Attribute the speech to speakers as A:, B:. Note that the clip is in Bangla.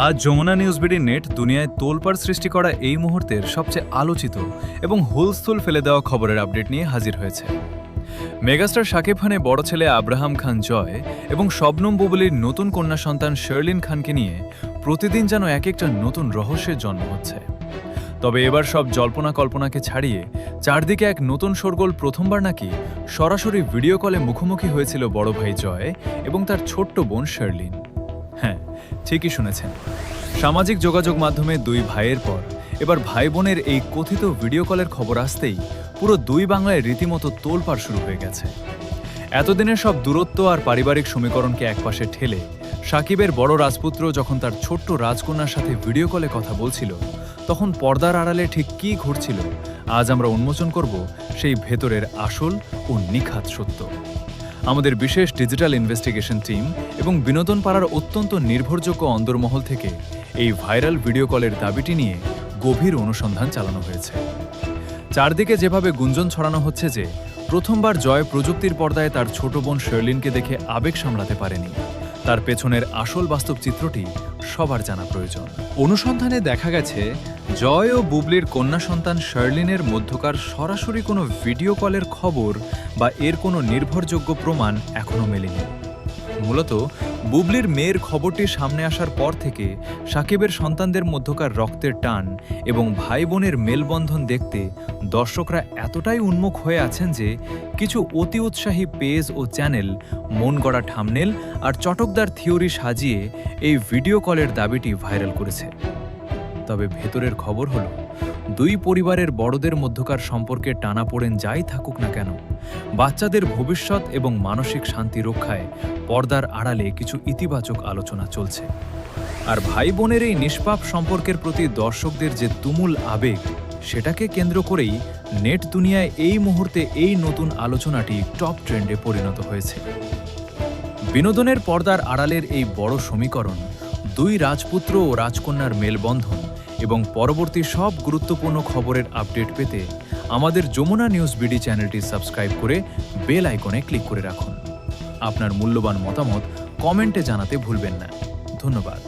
A: আজ যমুনা নিউজ বিডি নেট দুনিয়ায় তোলপাড় সৃষ্টি করা এই মুহূর্তের সবচেয়ে আলোচিত এবং হুলস্থুল ফেলে দেওয়া খবরের আপডেট নিয়ে হাজির হয়েছে। মেগাস্টার শাকিব খানের বড় ছেলে আব্রাহাম খান জয় এবং শবনম বুবলির নতুন কন্যা সন্তান শার্লিন খানকে নিয়ে প্রতিদিন যেন এক একটা নতুন রহস্যের জন্ম হচ্ছে। তবে এবার সব জল্পনা কল্পনাকে ছাড়িয়ে চারদিকে এক নতুন শোরগোল। প্রথমবার নাকি সরাসরি ভিডিও কলে মুখোমুখি হয়েছিল বড় ভাই জয় এবং তার ছোট্ট বোন শার্লিন। হ্যাঁ, ঠিকই শুনেছেন, সামাজিক যোগাযোগ মাধ্যমে দুই ভাইয়ের পর এবার ভাই বোনের এই কথিত ভিডিও কলের খবর আসতেই পুরো দুই বাংলায় রীতিমতো তোলপাড় শুরু হয়ে গেছে। এতদিনের সব দূরত্ব আর পারিবারিক সমীকরণকে একপাশে ঠেলে সাকিবের বড় রাজপুত্র যখন তার ছোট্ট রাজকন্যার সাথে ভিডিও কলে কথা বলছিল, তখন পর্দার আড়ালে ঠিক কী ঘটছিল আজ আমরা উন্মোচন করব সেই ভেতরের আসল ও নিখাত সত্য। আমাদের বিশেষ ডিজিটাল ইনভেস্টিগেশন টিম এবং বিনোদন পাড়ার অত্যন্ত নির্ভরযোগ্য অন্দরমহল থেকে এই ভাইরাল ভিডিও কলের দাবিটি নিয়ে গভীর অনুসন্ধান চালানো হয়েছে। চারদিকে যেভাবে গুঞ্জন ছড়ানো হচ্ছে যে প্রথমবার জয় প্রযুক্তির পর্দায় তার ছোট বোন শার্লিনকে দেখে আবেগ সামলাতে পারেনি, তার পেছনের আসল বাস্তব চিত্রটি সবার জানা প্রয়োজন। অনুসন্ধানে দেখা গেছে জয় ও বুবলির কন্যা সন্তান শার্লিনের মধ্যকার সরাসরি কোনো ভিডিও কলের খবর বা এর কোনো নির্ভরযোগ্য প্রমাণ এখনও মেলেনি। মূলত বুবলির মেয়ের খবরটি সামনে আসার পর থেকে সাকিবের সন্তানদের মধ্যকার রক্তের টান এবং ভাই বোনের মেলবন্ধন দেখতে দর্শকরা এতটাই উন্মুখ হয়ে আছেন যে কিছু অতি উৎসাহী পেজ ও চ্যানেল মন গড়া থাম্বনেল আর চটকদার থিওরি সাজিয়ে এই ভিডিও কলের দাবিটি ভাইরাল করেছে। তবে ভেতরের খবর হলো, দুই পরিবারের বড়দের মধ্যকার সম্পর্কে টানাপোড়েন যাই থাকুক না কেন, বাচ্চাদের ভবিষ্যৎ এবং মানসিক শান্তি রক্ষায় পর্দার আড়ালে কিছু ইতিবাচক আলোচনা চলছে। আর ভাই বোনের এই নিষ্পাপ সম্পর্কের প্রতি দর্শকদের যে তুমুল আবেগ, সেটাকে কেন্দ্র করেই নেট দুনিয়ায় এই মুহূর্তে এই নতুন আলোচনাটি টপ ট্রেন্ডে পরিণত হয়েছে। বিনোদনের পর্দার আড়ালের এই বড় সমীকরণ, দুই রাজপুত্র ও রাজকন্যার মেলবন্ধন এবং পরবর্তী সব গুরুত্বপূর্ণ খবরের আপডেট পেতে আমাদের যমুনা নিউজ বিডি চ্যানেলটি সাবস্ক্রাইব করে বেল আইকনে ক্লিক করে রাখুন। আপনার মূল্যবান মতামত কমেন্টে জানাতে ভুলবেন না। ধন্যবাদ।